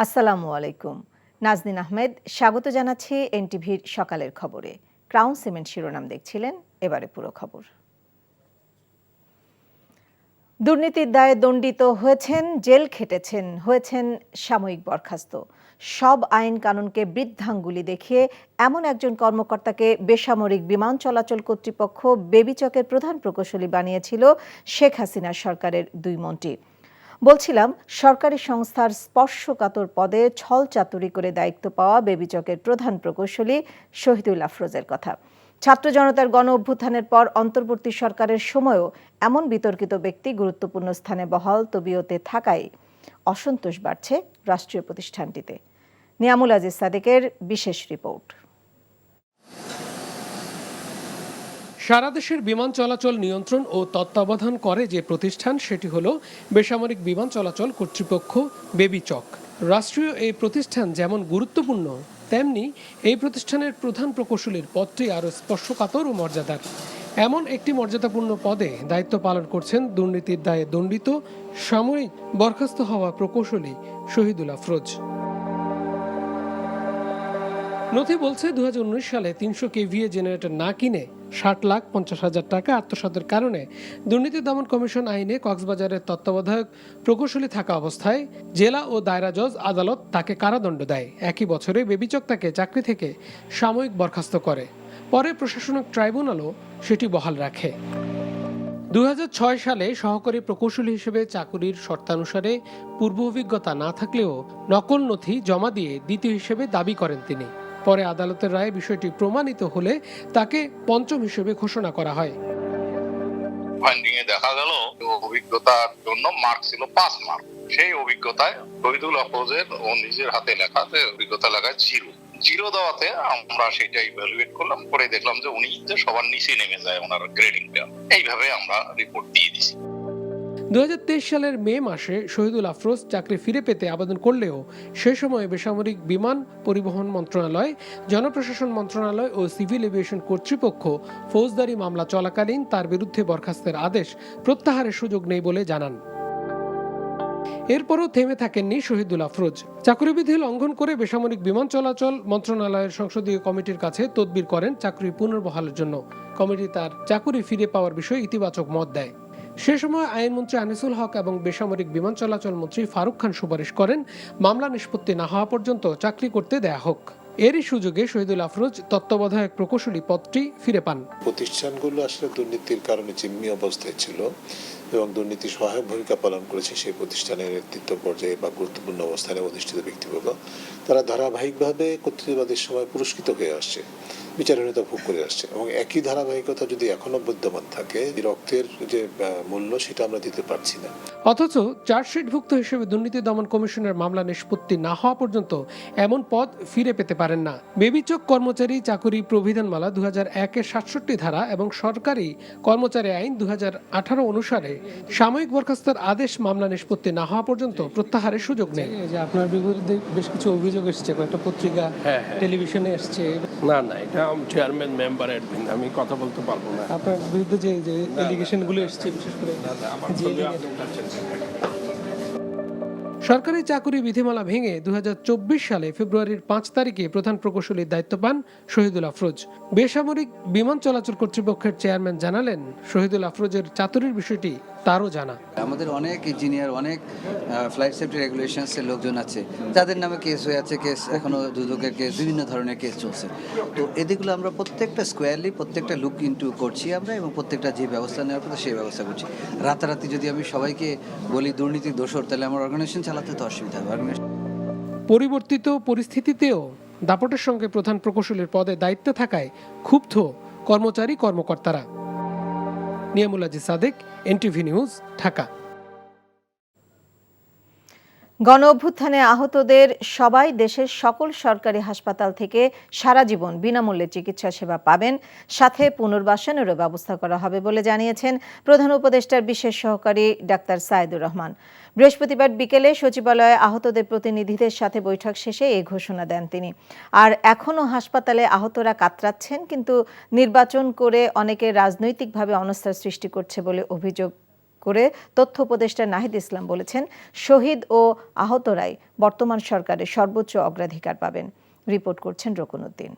আসসালামু আলাইকুম। নাজনীন আহমেদ স্বাগত জানাচ্ছি এনটিভির সকালের খবরে। ক্রাউন সিমেন্ট শিরোনাম দেখছিলেন, এবারে পুরো খবর। দুর্নীতির দায়ে দণ্ডিত হয়েছেন, জেল খেটেছেন, হয়েছেন সাময়িক বরখাস্ত। সব আইন কানুনকে বৃদ্ধাঙ্গুলি দেখিয়ে এমন একজন কর্মকর্তাকে বেসামরিক বিমান চলাচল কর্তৃপক্ষ বেবিচকের প্রধান প্রকৌশলী বানিয়েছিল শেখ হাসিনার সরকারের দুই মন্ত্রী। বলছিলাম, সরকারি সংস্থার স্পর্শকাতর পদে ছল চাতুরি করে দায়িত্ব পাওয়া বেবিচকের প্রধান প্রকৌশলী শহীদুল আফরোজের কথা। ছাত্র জনতার গণ অভ্যুত্থানের পর অন্তর্বর্তী সরকারের সময়ও এমন বিতর্কিত ব্যক্তি গুরুত্বপূর্ণ স্থানে বহাল তবিয়তে থাকায় অসন্তোষ বাড়ছে রাষ্ট্রীয় প্রতিষ্ঠানটিতে। নিয়ামুল আজিজ সাদেকের বিশেষ রিপোর্ট। সারা দেশের বিমান চলাচল নিয়ন্ত্রণ ও তত্ত্বাবধান করে যে প্রতিষ্ঠান, সেটি হলো বেসামরিক বিমান চলাচল কর্তৃপক্ষ বেবিচক। রাষ্ট্রীয় এই প্রতিষ্ঠান যেমন গুরুত্বপূর্ণ, তেমনি এই প্রতিষ্ঠানের প্রধান প্রকৌশলীর পদটি আরও স্পর্শকাতর ও মর্যাদার। এমন একটি মর্যাদাপূর্ণ পদে দায়িত্ব পালন করছেন দুর্নীতির দায়ে দণ্ডিত সাময়িক বরখাস্ত হওয়া প্রকৌশলী শহীদুল আফরোজ। নথি বলছে 2019 সালে 300 কেভিএ জেনারেটর না কিনে 60,50,000 টাকা আত্মসাতের কারণে দুর্নীতি দমন কমিশন আইনে কক্সবাজারের তত্ত্বাবধায়ক প্রকৌশলী থাকা অবস্থায় জেলা ও দায়রা জজ আদালত তাকে কারাদণ্ড দেয়। একই বছরে বেবিচক তাকে চাকরি থেকে সাময়িক বরখাস্ত করে। পরে প্রশাসনিক ট্রাইব্যুনালও সেটি বহাল রাখে। 2006 সালে সহকারী প্রকৌশলী হিসেবে চাকুরির শর্তানুসারে পূর্ব অভিজ্ঞতা না থাকলেও নকল নথি জমা দিয়ে দ্বিতীয় হিসেবে দাবি করেন তিনি। পরে আদালতের রায়ে বিষয়টি প্রমাণিত হলে তাকে পঞ্চম হিসেবে ঘোষণা করা হয়। ফাইন্ডিং এ দেখা গেল অভিজ্ঞতার জন্য মার্ক ছিল 5 মার্ক। সেই অভিজ্ঞতায় শহীদুল আফরোজের ও নিজের হাতে লেখাতে অভিজ্ঞতা লেখায় 0 দেওয়াতে আমরা সেটা ইভ্যালুয়েট করলাম, করে দেখলাম যে উনি যে সবার নিচে নেমে যায় ওনার গ্রেডিংটা। এইভাবে আমরা রিপোর্ট দিয়ে দিছি। 2023 সালের মে মাসে শহীদুল আফরোজ চাকরি ফিরে পেতে আবেদন করলেও সে সময় বেসামরিক বিমান পরিবহন মন্ত্রণালয়, জনপ্রশাসন মন্ত্রণালয় ও সিভিল এভিয়েশন কর্তৃপক্ষ ফৌজদারি মামলা চলাকালীন তার বিরুদ্ধে বরখাস্তের আদেশ প্রত্যাহারের সুযোগ নেই বলে জানান। এরপরও থেমে থাকেননি শহীদুল আফরোজ। চাকরিবিধি লঙ্ঘন করে বেসামরিক বিমান চলাচল মন্ত্রণালয়ের সংসদীয় কমিটির কাছে তদবির করেন চাকরি পুনর্বহালের জন্য। কমিটি তার চাকরি ফিরে পাওয়ার বিষয়ে ইতিবাচক মত দেয়। সে সময় আইনমন্ত্রী আনিসুল হক এবং বেসামরিক বিমান চলাচল মন্ত্রী ফারুক খান সুপারিশ করেন মামলা নিষ্পত্তি না হওয়া পর্যন্ত চাকরি করতে দেয়া হোক। এরই সুযোগে শহীদুল আফরোজ তত্ত্বাবধায়ক প্রকৌশলী পদটি ফিরে পান। প্রতিষ্ঠানগুলো আসলে দুর্নীতির কারণে জিম্মি অবস্থায় ছিল এবং দুর্নীতি সহায়ক ভূমিকা পালন করেছে সেই প্রতিষ্ঠানের নেতৃত্ব পর্যায়ে বা গুরুত্বপূর্ণ অবস্থানে অধিষ্ঠিত ব্যক্তিবর্গ। তারা ধারাবাহিকভাবে কর্তৃত্ববাদের সময় পুরস্কৃত হয়ে আসছে, বিচারহীনতা ভোগ করে আসছে এবং একই ধারাবাহিকতা যদি এখনো বিদ্যমান থাকে, রক্তের যে মূল্য সেটা আমরা দিতে পারছি না। অথচ চার্জশিটভুক্ত হিসেবে দুর্নীতি দমন কমিশনের মামলা নিষ্পত্তি না হওয়া পর্যন্ত এমন পদ ফিরে পেতে পারেন না। বেবিচক কর্মচারী চাকুরি প্রবিধানমালা 2001-এর 67 ধারা এবং সরকারি কর্মচারী আইন 2018 অনুসারে সাময়িক বরখাস্তের আদেশ মামলা নিষ্পত্তি না হওয়া পর্যন্ত প্রত্যাহারের সুযোগ নেই। যে আপনার বিরুদ্ধে বেশ কিছু অভিযোগ এসেছে, কয়েকটা পত্রিকা টেলিভিশনে এসছে। না, এটা চেয়ারম্যান মেম্বার অ্যাডমিন, আমি কথা বলতে পারবো না। আপনার বিরুদ্ধে যে এলিগেশনগুলো এসছে, বিশেষ করে সরকারি চাকুরি বিধিমালা ভেঙে 2024 সালে ফেব্রুয়ারির 5 তারিখে প্রধান প্রকৌশলীর দায়িত্ব পান শহীদুল আফরোজ। বেসামরিক বিমান চলাচল কর্তৃপক্ষের চেয়ারম্যান জানালেন, শহীদুল আফরোজের চাতুরির বিষয়টি তারও জানা। আমাদের অনেক ইঞ্জিনিয়ার, অনেক ফ্লাইট সেফটি রেগুলেশনসের লোকজন আছে যাদের নামে কেস হয়ে আছে, কেস এখনো দুদকের কেস, বিভিন্ন ধরনের কেস চলছে। তো এদিকগুলো আমরা প্রত্যেকটা স্কোয়ারলি প্রত্যেকটা লুক ইনটু করছি আমরা, এবং প্রত্যেকটা যে ব্যবস্থা নেওয়ার কথা সেই ব্যবস্থা করছি। রাতারাতি যদি আমি সবাইকে বলি দুর্নীতির দোষর, তাহলে আমার অর্গানাইজেশন চালাতে তো অসুবিধা হবে। পরিবর্তিত পরিস্থিতিতেও দাপটের সঙ্গে প্রধান প্রকৌশলীর পদে দায়িত্বে থাকায় ক্ষুব্ধ কর্মচারী কর্মকর্তারা। Niamul Aziz Sadek, NTV news, Dhaka. গণ অভ্যুত্থানে আহতদের সবাই দেশের সকল সরকারি হাসপাতাল থেকে সারা জীবন বিনামূল্যে চিকিৎসা সেবা পাবেন, সাথে পুনর্বাসনেরও ব্যবস্থা করা হবে বলে জানিয়েছেন প্রধান উপদেষ্টার বিশেষ সহকারী ডাক্তার সাইদুর রহমান। বৃহস্পতিবার বিকেলে সচিবালয়ে আহতদের প্রতিনিধিদের সাথে বৈঠক শেষে এই ঘোষণা দেন তিনি। আর এখনও হাসপাতালে আহতরা কাতরাচ্ছেন, কিন্তু নির্বাচন করে অনেকে রাজনৈতিকভাবে অনাস্থা সৃষ্টি করছে বলে অভিযোগ করে তথ্য উপদেষ্টা নাহিদ ইসলাম বলেছেন, শহীদ ও আহতরাই বর্তমান সরকারের সর্বোচ্চ অগ্রাধিকার পাবেন। রিপোর্ট করছেন রকুনউদ্দিন।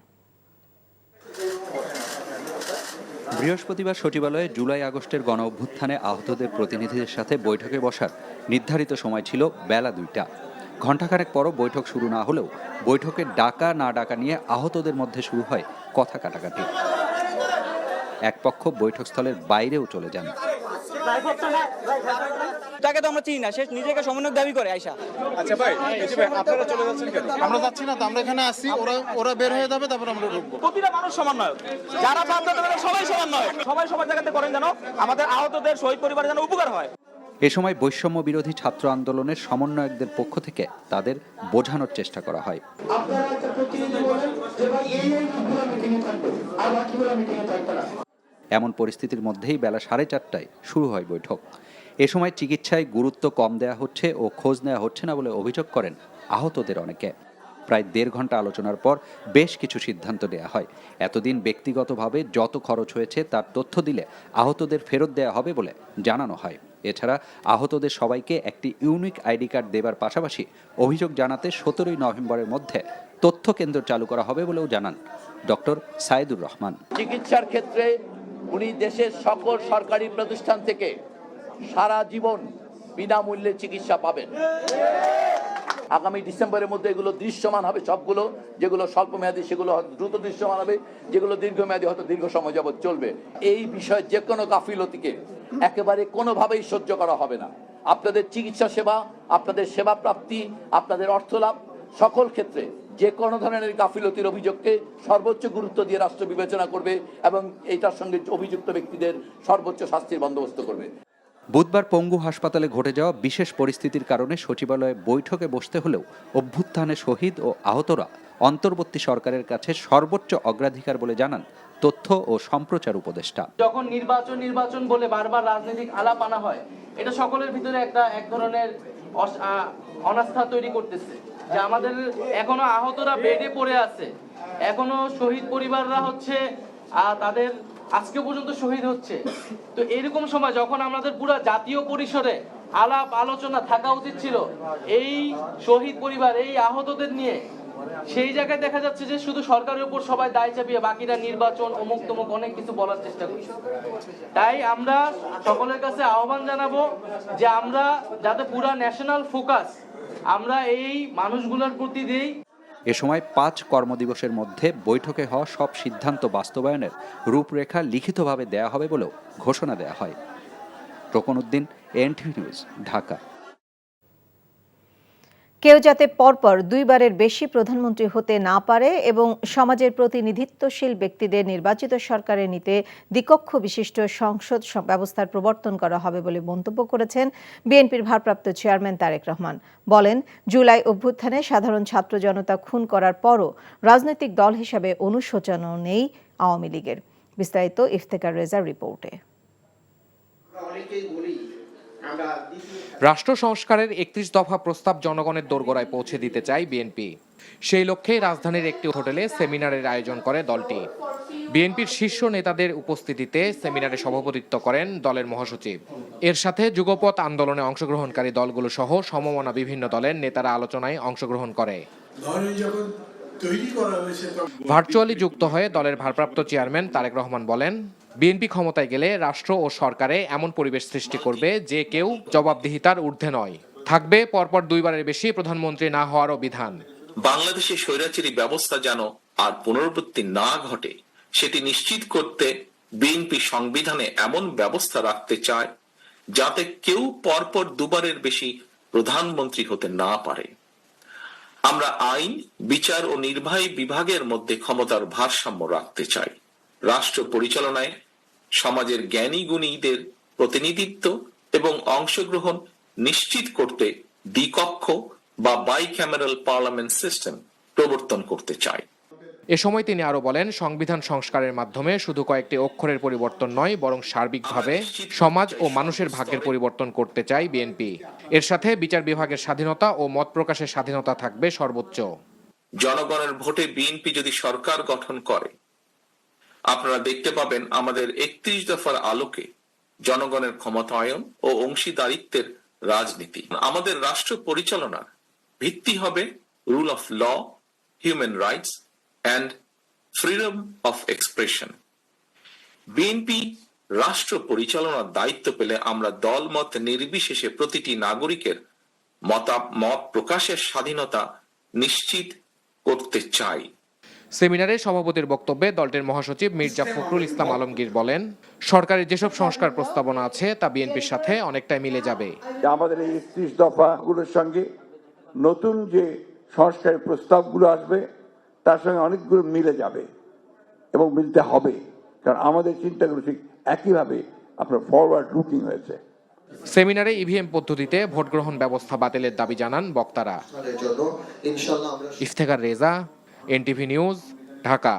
বৃহস্পতিবার সচিবালয়ে জুলাই আগস্টের গণ অভ্যুত্থানে আহতদের প্রতিনিধিদের সাথে বৈঠকে বসার নির্ধারিত সময় ছিল বেলা 2টা। ঘণ্টাখানেক পরও বৈঠক শুরু না হলেও বৈঠকের ডাকা না ডাকা নিয়ে আহতদের মধ্যে শুরু হয় কথা কাটাকাটি। এক পক্ষ বৈঠকস্থলের বাইরেও চলে যান। তাকে তো আমরা চিনি না, সে নিজেকে সমন্বয়ক দাবি করে আয়শা। আচ্ছা ভাই, আপনারা চলে যাচ্ছেন কেন? আমরা যাচ্ছি না তো, আমরা এখানে আসছি, ওরা বের হয়ে যাবে, তারপর আমরা ঢুকবো। প্রতিটা মানুষ সমন্বয়ক, যারা সবাই সমন্বয়ক, সবাই সবার জায়গাতে করেন যেন আমাদের আহতদের শহীদ পরিবারের যেন উপকার হয়। এ সময় বৈষম্য বিরোধী ছাত্র আন্দোলনের সমন্বয়কদের পক্ষ থেকে তাদের বোঝানোর চেষ্টা করা হয়। এমন পরিস্থিতির মধ্যেই বেলা 4:30টায় শুরু হয় বৈঠক। এ সময় চিকিৎসায় গুরুত্ব কম দেয়া হচ্ছে ও খোঁজ নেওয়া হচ্ছে না বলে অভিযোগ করেন আহতদের অনেকে। প্রায় 1.5 ঘন্টা আলোচনার পর বেশ কিছু সিদ্ধান্ত নেওয়া হয়। এতদিন ব্যক্তিগতভাবে যত খরচ হয়েছে তার তথ্য দিলে আহতদের ফেরত দেওয়া হবে বলে জানানো হয়। এছাড়া আহতদের সবাইকে একটি ইউনিক আইডি কার্ড দেবার পাশাপাশি অভিযোগ জানাতে 17ই নভেম্বরের মধ্যে তথ্য কেন্দ্র চালু করা হবে বলেও জানান ডক্টর সাইদুর রহমান। চিকিৎসার ক্ষেত্রে উনি দেশের সকল সরকারি প্রতিষ্ঠান থেকে সারা জীবন বিনামূল্যে চিকিৎসা পাবেন। আগামী ডিসেম্বরের মধ্যে এগুলো দৃশ্যমান হবে, সবগুলো যেগুলো স্বল্প মেয়াদী সেগুলো দ্রুত দৃশ্যমান হবে, যেগুলো দীর্ঘমেয়াদী হয়তো দীর্ঘ সময় যাবত চলবে। এই বিষয়ে যে কোনো গাফিলতিকে একেবারে কোনোভাবেই সহ্য করা হবে না। আপনাদের চিকিৎসা সেবা, আপনাদের সেবা প্রাপ্তি, আপনাদের অর্থলাভ সকল ক্ষেত্রে যে কোনো ধরনের গাফিলতির অভিযোগকে সর্বোচ্চ গুরুত্ব দিয়ে রাষ্ট্র বিবেচনা করবে এবং এইটার সঙ্গে অভিযুক্ত ব্যক্তিদের সর্বোচ্চ শাস্তির বন্দোবস্ত করবে। বুধবার পঙ্গু হাসপাতালে ঘটে যাওয়া বিশেষ পরিস্থিতির কারণে সচিবালয়ে বৈঠকে বসতে হলেও অভ্যুত্থানে শহীদ ও আহতরা অন্তর্বর্তী সরকারের কাছে সর্বোচ্চ অগ্রাধিকার বলে জানান তথ্য ও সম্প্রচার উপদেষ্টা। যখন নির্বাচন বলে বারবার রাজনৈতিক আলাপ আনা হয়, এটা সকলের ভিতরে এক ধরনের অনাস্থা তৈরি করতেছে যে আমাদের এখনো আহতরা বেডে পড়ে আছে, এখনো শহীদ পরিবাররা হচ্ছে তাদের আজকে পর্যন্ত শহীদ হচ্ছে। তো এরকম সময় যখন আমাদের পুরো জাতীয় পরিসরে আলাপ আলোচনা থাকা উচিত ছিল এই শহীদ পরিবার, এই আহতদের নিয়ে, সেই জায়গায় দেখা যাচ্ছে যে শুধু সরকারের উপর সবাই দায় চাপিয়ে বাকিরা নির্বাচন অমুক তমুক অনেক কিছু বলার চেষ্টা করছে। তাই আমরা সকলের কাছে আহ্বান জানাবো যে আমরা যাতে পুরা ন্যাশনাল ফোকাস আমরা এই মানুষগুলোর প্রতি দেই। এ সময় 5 কর্মদিবসের মধ্যে বৈঠকে হওয়া সব সিদ্ধান্ত বাস্তবায়নের রূপরেখা লিখিতভাবে দেয়া হবে বলেও ঘোষণা দেয়া হয়। রকুনউদ্দিন, এনটিভি নিউজ, ঢাকা। কেউ যাতে পরপর 2 বারের বেশি প্রধানমন্ত্রী হতে না পারে এবং সমাজের প্রতিনিধিত্বশীল ব্যক্তিদের নির্বাচিত সরকারে নিতে দ্বিকক্ষ বিশিষ্ট সংসদ ব্যবস্থার প্রবর্তন করা হবে বলে মন্তব্য করেছেন বিএনপির ভারপ্রাপ্ত চেয়ারম্যান তারেক রহমান। বলেন, জুলাই অভ্যুত্থানে সাধারণ ছাত্র জনতা খুন করার পরও রাজনৈতিক দল হিসাবে অনুশোচনাও নেই আওয়ামী লীগের। বিস্তারিত ইফতেখার রেজার রিপোর্টে। রাষ্ট্র সংস্কারের 31 দফা প্রস্তাব জনগণের দোরগোড়ায় পৌঁছে দিতে চায় বিএনপি। সেই লক্ষ্যে রাজধানীর একটি হোটেলে সেমিনারের আয়োজন করে দলটি। বিএনপির শীর্ষ নেতাদের উপস্থিতিতে সেমিনারে সভাপতিত্ব করেন দলের মহাসচিব। এর সাথে যুগপৎ আন্দোলনে অংশগ্রহণকারী দলগুলো সহ সমমনা বিভিন্ন দলের নেতারা আলোচনায় অংশগ্রহণ করে। ভার্চুয়ালি যুক্ত হয়ে দলের ভারপ্রাপ্ত চেয়ারম্যান তারেক রহমান বলেন, বিএনপি ক্ষমতায় গেলে রাষ্ট্র ও সরকারে এমন পরিবেশ সৃষ্টি করবে যে কেউ জবাবদিহিতার ঊর্ধ্বে নয়। থাকবে পরপর 2 বারের বেশি প্রধানমন্ত্রী না হওয়ারও বিধান। বাংলাদেশের স্বৈরাচারী ব্যবস্থা যেন আর পুনরাবৃত্তি না ঘটে সেটি নিশ্চিত করতে বিএনপি সংবিধানে এমন ব্যবস্থা রাখতে চায় যাতে কেউ পরপর 2 বারের বেশি প্রধানমন্ত্রী হতে না পারে। আমরা আইন, বিচার ও নির্বাহী বিভাগের মধ্যে ক্ষমতার ভারসাম্য রাখতে চাই। রাষ্ট্র পরিচালনায় সমাজের জ্ঞানী গুণীদের প্রতিনিধিত্ব এবং অংশগ্রহণ নিশ্চিত করতে দ্বিকক্ষ বা বাইক্যামেরাল পার্লামেন্ট সিস্টেম প্রবর্তন করতে চাই। এ সময় তিনি আরো বলেন, সংবিধান সংস্কারের মাধ্যমে শুধু কয়েকটি অক্ষরের পরিবর্তন নয়, বরং সার্বিকভাবে সমাজ ও মানুষের ভাগ্যের পরিবর্তন করতে চায় বিএনপি। এর সাথে বিচার বিভাগের স্বাধীনতা ও মত প্রকাশের স্বাধীনতা থাকবে সর্বোচ্চ। জনগণের ভোটে বিএনপি যদি সরকার গঠন করে, আপনারা দেখতে পাবেন আমাদের 31 দফার আলোকে জনগণের ক্ষমতায়ন ও অংশীদারিত্বের রাজনীতি। আমাদের রাষ্ট্র পরিচালনার ভিত্তি হবে rule of law, human rights and freedom of expression. BNP রাষ্ট্র পরিচালনার দায়িত্ব পেলে আমরা দলমত নির্বিশেষে প্রতিটি নাগরিকের মত প্রকাশের স্বাধীনতা নিশ্চিত করতে চাই। সেমিনারে সভাপতির বক্তব্যে দলটির মহাসচিব মির্জা ফখরুল ইসলাম আলমগীর বলেন, সরকারের যেসব সংস্কার প্রস্তাবনা আছে তা বিএনপির সাথে অনেকটাই মিলে যাবে। আমাদের এই ৩০ দফাগুলোর সঙ্গে নতুন যে সংস্কারের প্রস্তাবগুলো আসবে তার সঙ্গে অনেকগুলো মিলে যাবে এবং মিলতে হবে, কারণ আমাদের চিন্তাগুলো ঠিক একইভাবে আপনার ফরওয়ার্ড লুকিং হয়েছে। সেমিনারে ইভিএম পদ্ধতিতে ভোট গ্রহণ ব্যবস্থা বাতিলের দাবি জানান বক্তারা। Iftekhar Reza, NTV news, Dhaka.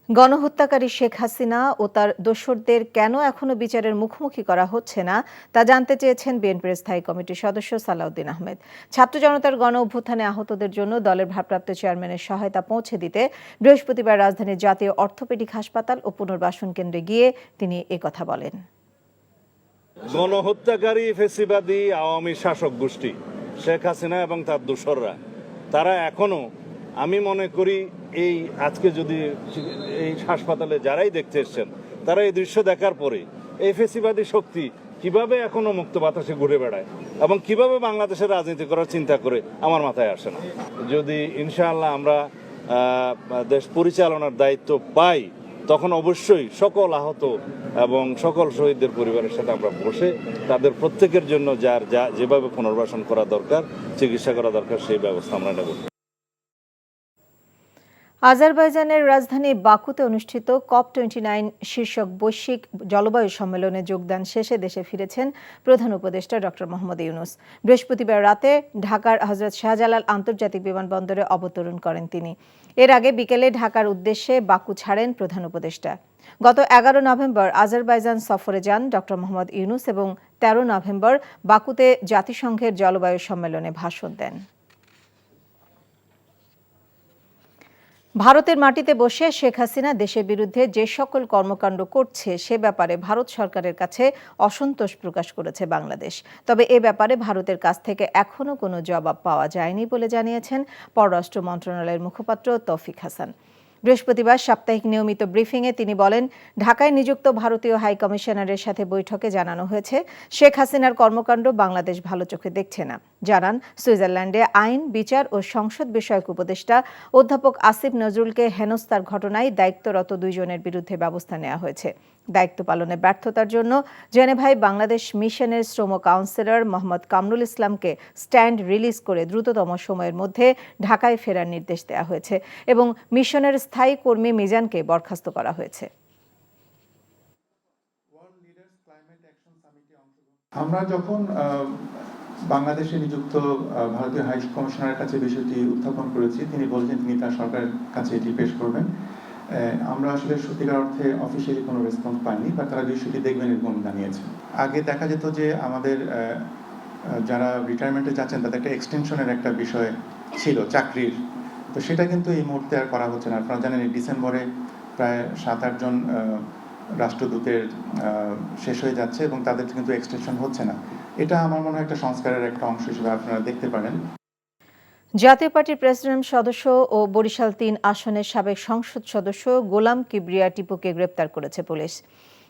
গণহত্যাকারী শেখ হাসিনা ও তার দোসরদের কেন এখনো বিচারের মুখোমুখি করা হচ্ছে না তা জানতে চেয়েছেন বিএনপির স্থায়ী কমিটির সদস্য সালাউদ্দিন আহমেদ। ছাত্র জনতার গণ অভ্যুত্থানে আহতদের জন্য দলের ভারপ্রাপ্ত চেয়ারম্যানের সহায়তা পৌঁছে দিতে বৃহস্পতিবার রাজধানীর জাতীয় অর্থোপেডিক হাসপাতাল ও পুনর্বাসন কেন্দ্রে গিয়ে তিনি একথা বলেন। গণহত্যাকারী ফেসিবাদী আওয়ামী শাসক গোষ্ঠী শেখ হাসিনা এবং তার দোসররা তারা এখনো, আমি মনে করি এই আজকে যদি এই হাসপাতালে যারাই দেখতে এসছেন তারা এই দৃশ্য দেখার পরে এই ফেসিবাদী শক্তি কিভাবে এখনো মুক্ত বাতাসে ঘুরে বেড়ায় এবং কিভাবে বাংলাদেশের রাজনীতি করার চিন্তা করে আমার মাথায় আসে না। যদি ইনশাআল্লাহ আমরা দেশ পরিচালনার দায়িত্ব পাই তখন অবশ্যই সকল আহত এবং সকল শহীদদের পরিবারের সাথে আমরা বসে তাদের প্রত্যেকের জন্য যার যেভাবে পুনর্বাসন করা দরকার, চিকিৎসা করা দরকার সেই ব্যবস্থা আমরা নেব। আজারবাইজানের রাজধানী বাকুতে অনুষ্ঠিত COP29 শীর্ষক বৈশ্বিক জলবায়ু সম্মেলনে যোগদান শেষে দেশে ফিরেছেন প্রধান উপদেষ্টা ডক্টর মোহাম্মদ ইউনূস। বৃহস্পতিবার রাতে ঢাকার হযরত শাহজালাল আন্তর্জাতিক বিমানবন্দরে অবতরণ করেন তিনি। এর আগে বিকেলে ঢাকার উদ্দেশ্যে বাকু ছাড়েন প্রধান উপদেষ্টা। গত 11 নভেম্বর আজারবাইজান সফরে যান ডক্টর মোহাম্মদ ইউনূস এবং 13 নভেম্বর বাকুতে জাতিসংঘের জলবায়ু সম্মেলনে ভাষণ দেন। ভারতের মাটিতে বসে শেখ হাসিনা দেশের বিরুদ্ধে যে সকল কর্মকাণ্ড করছে সে ব্যাপারে ভারত সরকারের কাছে অসন্তোষ প্রকাশ করেছে বাংলাদেশ। তবে এ ব্যাপারে ভারতের কাছ থেকে এখনো কোনো জবাব পাওয়া যায়নি বলে জানিয়েছেন পররাষ্ট্র মন্ত্রণালয়ের মুখপাত্র তৌফিক হাসান। বৃহস্পতিবার সাপ্তাহিক নিয়মিত ব্রিফিংয়ে তিনি বলেন, ঢাকায় নিযুক্ত ভারতীয় হাই কমিশনারের সাথে বৈঠকে জানানো হয়েছে শেখ হাসিনার কর্মকাণ্ড বাংলাদেশ ভালো চোখে দেখছে না। জানান, সুইজারল্যান্ডে আইন, বিচার ও সংসদ বিষয়ক উপদেষ্টা অধ্যাপক আসিফ নজরুলকে হেনস্থার ঘটনায় দায়িত্বরত 2 জনের বিরুদ্ধে ব্যবস্থা নেওয়া হয়েছে। দায়িত্ব পালনে ব্যর্থতার জন্য জেনেভায় বাংলাদেশ মিশনের শ্রম কাউন্সিলর মোহাম্মদ কামরুল ইসলামকে স্ট্যান্ড রিলিজ করে দ্রুততম সময়ের মধ্যে ঢাকায় ফেরার নির্দেশ দেওয়া হয়েছে এবং মিশনের স্থায়ী কর্মী মিজানকে বরখাস্ত করা হয়েছে। আমরা যখন বাংলাদেশে নিযুক্ত ভারতীয় হাই কমিশনারের কাছে বিষয়টি উত্থাপন করেছি, তিনি বলেছেন তিনি তার সরকারের কাছে এটি পেশ করবেন। আমরা আসলে সত্যিকার অর্থে অফিসিয়ালি কোনো রেসপন্স পাইনি, বা তারা বিষয়টি দেখবেন এরকম জানিয়েছেন। আগে দেখা যেত যে আমাদের যারা রিটায়ারমেন্টে যাচ্ছেন তাদের একটা এক্সটেনশনের একটা বিষয় ছিল চাকরির, তো সেটা কিন্তু এই মুহূর্তে আর করা হচ্ছে না। আপনারা জানেন ডিসেম্বরে প্রায় 7-8 জন রাষ্ট্রদূতের শেষ হয়ে যাচ্ছে এবং তাদের কিন্তু এক্সটেনশন হচ্ছে না। এটা আমার মনে হয় একটা সংস্কারের একটা অংশ হিসেবে আপনারা দেখতে পারেন। জাতীয় পার্টির প্রেসিডেন্ট সদস্য ও বরিশাল 3 আসনের সাবেক সংসদ সদস্য গোলাম কিবরিয়া টিপুকে গ্রেপ্তার করেছে পুলিশ।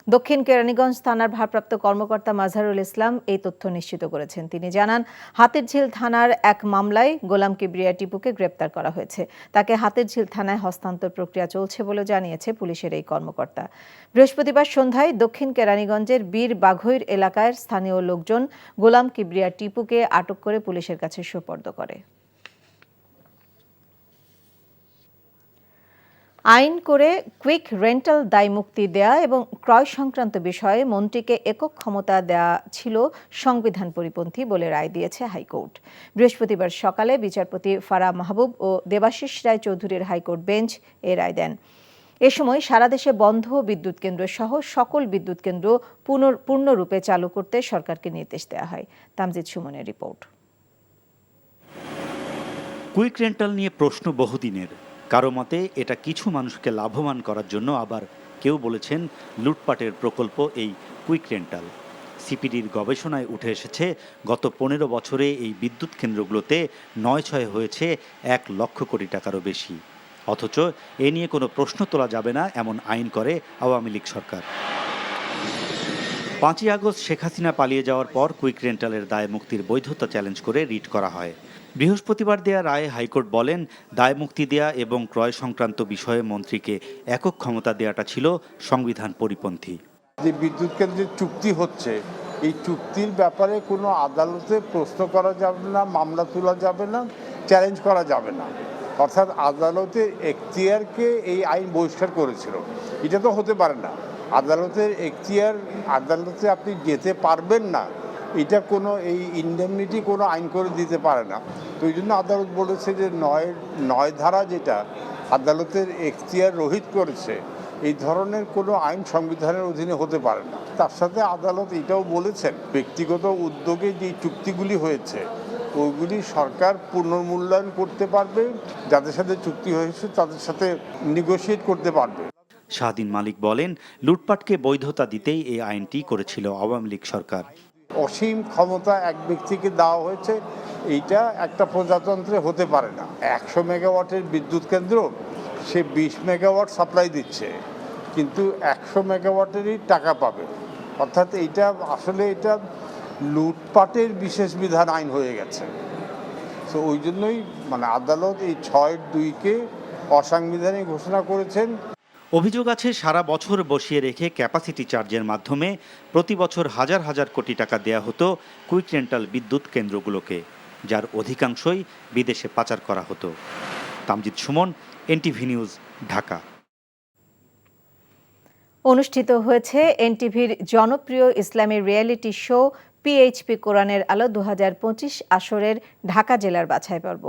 দক্ষিণ কেরানীগঞ্জ থানার ভারপ্রাপ্ত কর্মকর্তা মাজহারুল ইসলাম এই তথ্য নিশ্চিত করেছেন। তিনি জানান, হাতিরঝিল থানার এক মামলায় গোলাম কিবরিয়া টিপুকে গ্রেপ্তার করা হয়েছে। তাকে হাতিরঝিল থানায় হস্তান্তর প্রক্রিয়া চলছে বলে জানিয়েছে পুলিশের এই কর্মকর্তা। বৃহস্পতিবার সন্ধ্যায় দক্ষিণ কেরানীগঞ্জের বীর বাঘৈর এলাকার স্থানীয় লোকজন গোলাম কিবরিয়া টিপুকে আটক করে পুলিশের কাছে সোপর্দ করে। আইন করে কুইক রেন্টাল দায়মুক্তি দেয়া এবং ক্রয় সংক্রান্ত বিষয়ে মন্ত্রীকে একক ক্ষমতা দেয়া ছিল সংবিধান পরিপন্থী বলে রায় দিয়েছে হাইকোর্ট। বৃহস্পতিবার সকালে বিচারপতি ফারাহ মাহবুব ও দেবাশিস রায় চৌধুরীর হাইকোর্ট বেঞ্চ এ রায় দেন। এ সময় সারা দেশে বন্ধ বিদ্যুৎ কেন্দ্র সহ সকল বিদ্যুৎ কেন্দ্র পূর্ণরূপে চালু করতে সরকারকে নির্দেশ দেওয়া হয়। তামজিদ সুমনের রিপোর্ট। কুইক রেন্টাল নিয়ে প্রশ্ন বহুদিনের। কারো মতে এটা কিছু মানুষকে লাভবান করার জন্য, আবার কেউ বলেছেন লুটপাটের প্রকল্প এই কুইক রেন্টাল। সিপিডির গবেষণায় উঠে এসেছে গত 15 বছরে এই বিদ্যুৎ কেন্দ্রগুলোতে 9-6 হয়েছে 1 লক্ষ কোটি টাকারও বেশি। অথচ এ নিয়ে কোনো প্রশ্ন তোলা যাবে না এমন আইন করে আওয়ামী লীগ সরকার। 5ই আগস্ট শেখ হাসিনা পালিয়ে যাওয়ার পর কুইক রেন্টালের দায় মুক্তির বৈধতা চ্যালেঞ্জ করে রিট করা হয়। বৃহস্পতিবার দেয়া রায়ে হাইকোর্ট বলেন, দায় মুক্তি দেয়া এবং ক্রয় সংক্রান্ত বিষয়ে মন্ত্রীকে একক ক্ষমতা দেওয়াটা ছিল সংবিধান পরিপন্থী। যে বিদ্যুৎ কেন্দ্রের চুক্তি হচ্ছে, এই চুক্তির ব্যাপারে কোনো আদালতে প্রশ্ন করা যাবে না, মামলা তোলা যাবে না, চ্যালেঞ্জ করা যাবে না। অর্থাৎ আদালতের এখতিয়ারকে এই আইন বহিষ্কার করেছিল। এটা তো হতে পারে না। আদালতের এখতিয়ার, আদালতে আপনি যেতে পারবেন না, এটা কোনো এই ইনডেমনিটি কোনো আইন করে দিতে পারে না। তো এই জন্য আদালত বলেছে যে 9 ধারা যেটা আদালতের এখতিয়ার রহিত করেছে, এই ধরনের কোনো আইন সংবিধানের অধীনে হতে পারে না। তার সাথে আদালত এটাও বলেছেন, ব্যক্তিগত উদ্যোগে যে চুক্তিগুলি হয়েছে ওইগুলি সরকার পুনর্মূল্যায়ন করতে পারবে, যাদের সাথে চুক্তি হয়েছে তাদের সাথে নেগোশিয়েট করতে পারবে। শাহদিন মালিক বলেন, লুটপাটকে বৈধতা দিতেই এই আইনটি করেছিল আওয়ামী লীগ সরকার। অসীম ক্ষমতা এক ব্যক্তিকে দেওয়া হয়েছে, এইটা একটা প্রজাতন্ত্রে হতে পারে না। 100 মেগাওয়াটের বিদ্যুৎ কেন্দ্র সে 20 মেগাওয়াট সাপ্লাই দিচ্ছে, কিন্তু 100 মেগাওয়াটেরই টাকা পাবে। অর্থাৎ এইটা আসলে এটা লুটপাটের বিশেষ বিধান আইন হয়ে গেছে। তো ওই জন্যই আদালত এই 6(2)কে অসাংবিধানিক ঘোষণা করেছেন। অভিযোগ আছে সারা বছর বসিয়ে রেখে ক্যাপাসিটি চার্জের মাধ্যমে প্রতি বছর হাজার হাজার কোটি টাকা দেয়া হতো কুইক রেন্টাল বিদ্যুৎ কেন্দ্রগুলোকে, যার অধিকাংশই বিদেশে পাচার করা হতো। Tamjid Suman, NTV news, Dhaka. অনুষ্ঠিত হয়েছে এনটিভির জনপ্রিয় ইসলামী রিয়েলিটি শো পিএইচপি কোরআনের আলো 2025 আসরের ঢাকা জেলার বাছাই পর্ব।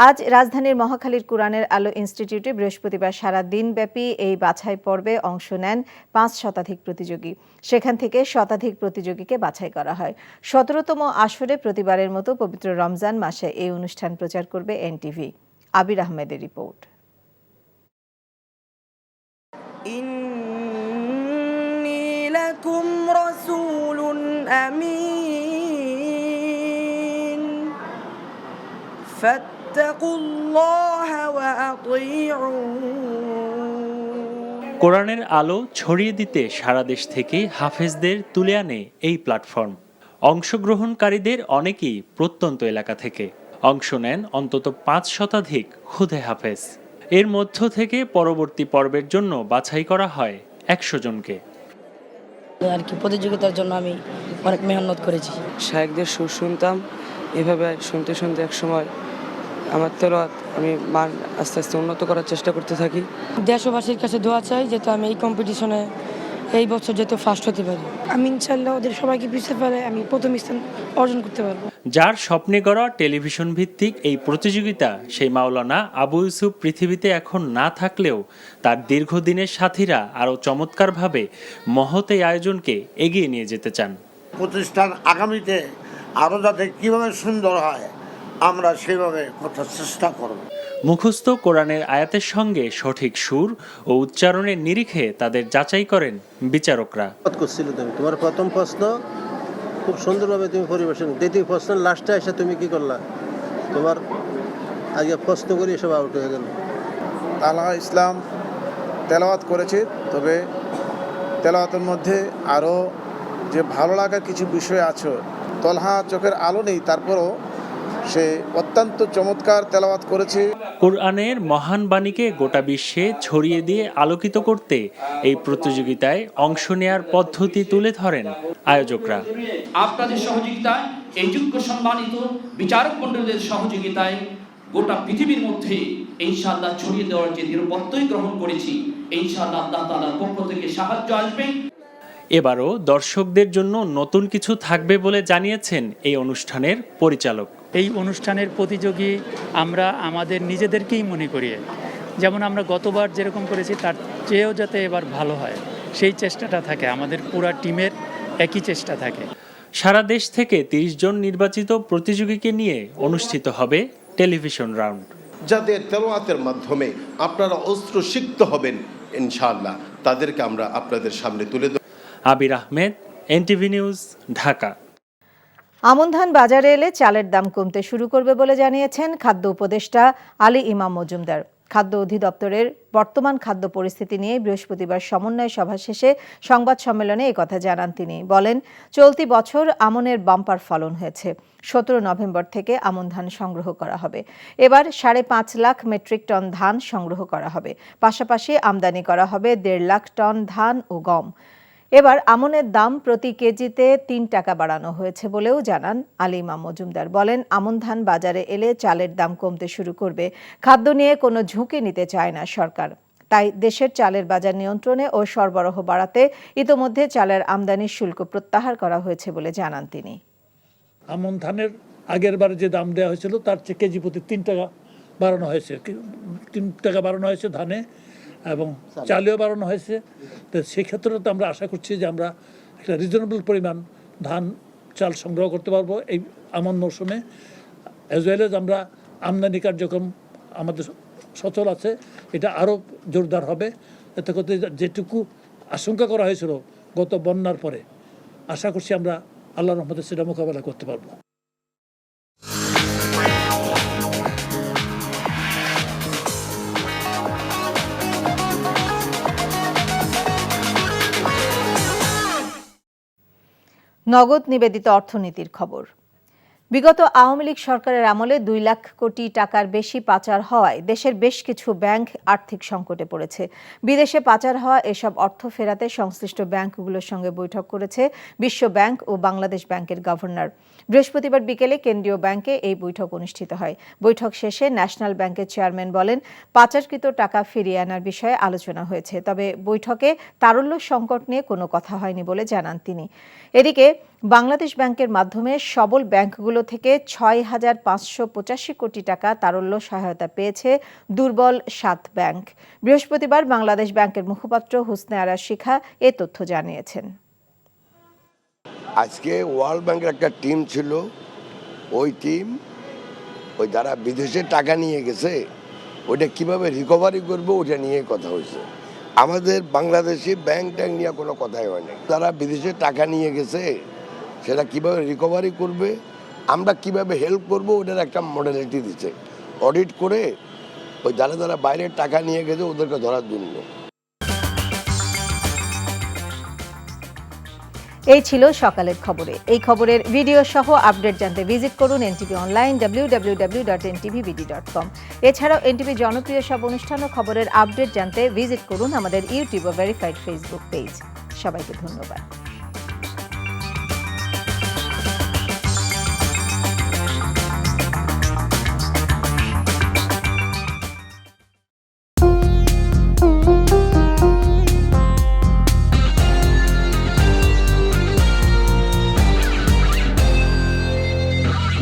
আজ রাজধানীর মহাখালীর কোরআনের আলো ইনস্টিটিউটে বৃহস্পতিবার সারা দিনব্যাপী এই বাছাই পর্বে অংশ নেন 5 শতাধিক প্রতিযোগী। সেখান থেকে শতাধিক প্রতিযোগীকে বাছাই করা হয়। 17তম আসরে প্রতিবারের মতো পবিত্র রমজান মাসে এই অনুষ্ঠান প্রচার করবে এনটিভি। আবির আহমেদের রিপোর্ট। কোরআনের আলো ছড়িয়ে দিতে সারা দেশ থেকে হাফেজদের তুলে আনে এই প্ল্যাটফর্ম। অংশগ্রহণকারীদের অনেকেই প্রত্যন্ত এলাকা থেকে। অংশ নেন অন্তত 5 শতাধিক খুদে হাফেজ। এর মধ্য থেকে পরবর্তী পর্বের জন্য বাছাই করা হয় 100 জনকে। প্রতিযোগিতার জন্য আমি অনেক মেহনত করেছি। শায়েখদের সুর শুনতাম, এভাবে শুনতে শুনতে এক সময় আমার তেলাওয়াত আমি মান আস্তে আস্তে উন্নত করার চেষ্টা করতে থাকি। দেশবাসীর কাছে দোয়া চাই যাতে আমি এই কম্পিটিশনে এই বছর যেহেতু ফার্স্ট হতে পারি। আমি ইনশাআল্লাহ ওদের সবাইকে পিছিয়ে ফেলে আমি প্রথম স্থান অর্জন করতে পারবো। যার স্বপ্নে গড়া টেলিভিশন ভিত্তিক এই প্রতিযোগিতা সেই মাওলানা আবু ইউসুফ পৃথিবীতে এখন না থাকলেও তার দীর্ঘদিনের সাথীরা আরও চমৎকারভাবে মহৎ এই আয়োজনকে এগিয়ে নিয়ে যেতে চান। প্রতিষ্ঠান আগামীতে আরও যাতে কীভাবে সুন্দর হয় আমরা সেভাবে করার চেষ্টা করব। মুখস্থ কোরআনের আয়াতের সঙ্গে সঠিক সুর ও উচ্চারণের নিরিখে তাদের যাচাই করেন বিচারকরা। তোমার প্রথম প্রশ্ন খুব সুন্দরভাবে তুমি পরিবেশন, দ্বিতীয় প্রশ্ন লাস্টে এসে তুমি কি করলা, তোমার আগে প্রশ্ন করি সব আউট হয়ে গেল। তালহা ইসলাম তেলাওয়াত করেছে, তবে তেলাওয়াতের মধ্যে আরও যে ভালো লাগার কিছু বিষয় আছে। তলহা চোখের আলো নেই, তারপরও সে অত্যন্ত চমৎকার তেলাওয়াত করেছে। কোরআনের মহান বাণীকে গোটা বিশ্বে ছড়িয়ে দিয়ে আলোকিত করতে এই প্রতিযোগিতায় অংশ নেয়ার পদ্ধতি তুলে ধরেন আয়োজকরা। আপনাদের সহযোগিতায়, এই যোগ্য সম্মানিত বিচারক মণ্ডলীদের সহযোগিতায় গোটা পৃথিবীর মধ্যে ইনশাআল্লাহ ছড়িয়ে দেওয়ার যে দৃঢ়প্রত্যয় গ্রহণ করেছি, ইনশাআল্লাহ আল্লাহ তাআলার পক্ষ থেকে সাহায্য আসবে। এবারও দর্শকদের জন্য নতুন কিছু থাকবে বলে জানিয়েছেন এই অনুষ্ঠানের পরিচালক। এই অনুষ্ঠানের প্রতিযোগী আমরা আমাদের নিজেদেরকেই মনে করি, যেমন আমরা গতবার যেরকম করেছি তার চেয়েও যাতে এবার ভালো হয় সেই চেষ্টাটা থাকে, আমাদের পুরো টিমের একই চেষ্টা থাকে। সারা দেশ থেকে 30 জন নির্বাচিত প্রতিযোগীকে নিয়ে অনুষ্ঠিত হবে টেলিভিশন রাউন্ড। যাদের তেলাওয়াতের মাধ্যমে আপনারা অস্ত্র সিক্ত হবেন, ইনশাআল্লাহ তাদেরকে আমরা আপনাদের সামনে তুলে দেব। আবির আহমেদ, এনটিভি নিউজ, ঢাকা। আমন ধান বাজারে এলে চালের দাম কমতে শুরু করবে বলে জানিয়েছেন খাদ্য উপদেষ্টা আলী ইমাম মজুমদার। খাদ্য অধিদপ্তরের বর্তমান খাদ্য পরিস্থিতি নিয়ে বৃহস্পতিবার সমন্বয় সভা শেষে সংবাদ সম্মেলনে একথা জানান তিনি। বলেন, চলতি বছর আমনের বাম্পার ফলন হয়েছে। 17 নভেম্বর থেকে আমন ধান সংগ্রহ করা হবে। এবার 5.5 লাখ মেট্রিক টন ধান সংগ্রহ করা হবে। পাশাপাশি আমদানি করা হবে 1.5 লাখ টন ধান ও গম। এবার আমনের দাম প্রতি কেজিতে 3 টাকা বাড়ানো হয়েছে বলেও জানান আলী ইমাম মজুমদার। বলেন, আমন ধান বাজারে এলে চালের দাম কমতে শুরু করবে। খাদ্য নিয়ে কোনো ঝুঁকি নিতে চায় না সরকার, তাই দেশের চালের বাজার নিয়ন্ত্রণে ও সরবরাহ বাড়াতে ইতোমধ্যে চালের আমদানির শুল্ক প্রত্যাহার করা হয়েছে বলে জানান তিনি। আমন ধানের আগের বারে যে দাম দেওয়া হয়েছিল তার চেয়ে কেজি প্রতি 3 টাকা বাড়ানো হয়েছে। 3 টাকা বাড়ানো হয়েছে ধানে এবং চালেও বাড়ানো হয়েছে। তো সেক্ষেত্রে তো আমরা আশা করছি যে আমরা একটা রিজনেবল পরিমাণ ধান চাল সংগ্রহ করতে পারবো এই আমন মৌসুমে। অ্যাজ ওয়েল এজ আমরা আমদানি কার্যক্রম আমাদের সচল আছে, এটা আরও জোরদার হবে। এতে করতে যেটুকু আশঙ্কা করা হয়েছিল গত বন্যার পরে, আশা করছি আমরা আল্লাহর রহমতে সেটা মোকাবেলা করতে পারবো। নগদ নিবেদিত অর্থনীতির খবর। বিগত আওয়ামী লীগ সরকারের আমলে 2 লাখ কোটি টাকার বেশি পাচার হওয়ায় দেশের বেশ কিছু ব্যাংক আর্থিক সংকটে পড়েছে। বিদেশে পাচার হওয়া এসব অর্থ ফেরাতে সংশ্লিষ্ট ব্যাংকগুলোর সঙ্গে বৈঠক করেছে বিশ্ব ব্যাংক ও বাংলাদেশ ব্যাংকের গভর্নর। বৃহস্পতিবার বিকেলে কেন্দ্রীয় ব্যাংকে এই বৈঠক অনুষ্ঠিত হয়। বৈঠক শেষে ন্যাশনাল ব্যাংকের চেয়ারম্যান বলেন, পাচারকৃত টাকা ফিরিয়ে আনার বিষয়ে আলোচনা হয়েছে, তবে বৈঠকে তারল্য সংকট নিয়ে কোনো কথা হয়নি বলে জানান তিনি। এদিকে বাংলাদেশ ব্যাংকের মাধ্যমে সবল ব্যাংকগুলো থেকে 6,585 কোটি টাকা তারল্য সহায়তা পেয়েছে দুর্বল 7 ব্যাংক। বৃহস্পতিবার বাংলাদেশ ব্যাংকের মুখপাত্র হুসনে আরা শিখা এ তথ্য জানিয়েছেন। আজকে ওয়ার্ল্ড ব্যাংকের একটা টিম ছিল, ওই টিম ওই যারা বিদেশে টাকা নিয়ে গেছে ওইটা কিভাবে রিকভারি করবে ওটা নিয়ে কথা হয়েছে। আমাদের বাংলাদেশি ব্যাংক ট্যাঙ্ক নিয়ে কোনো কথাই হয় না। যারা বিদেশে টাকা নিয়ে গেছে সেটা কিভাবে রিকভারি করবে, আমরা কিভাবে হেল্প করব ওটার একটা মডেলিটি দিচ্ছে। অডিট করে ওই যারা যারা বাইরের টাকা নিয়ে গেছে ওদেরকে ধরার জন্য। এই ছিল সকালের খবরে। এই খবরের ভিডিও সহ আপডেট জানতে ভিজিট করুন এনটিভি অনলাইন www.ntvbd.com। এছাড়াও এনটিভি জনপ্রিয় সব অনুষ্ঠান ও খবরের আপডেট জানতে ভিজিট করুন আমাদের ইউটিউব ও ভেরিফাইড ফেসবুক পেজ। সবাইকে ধন্যবাদ।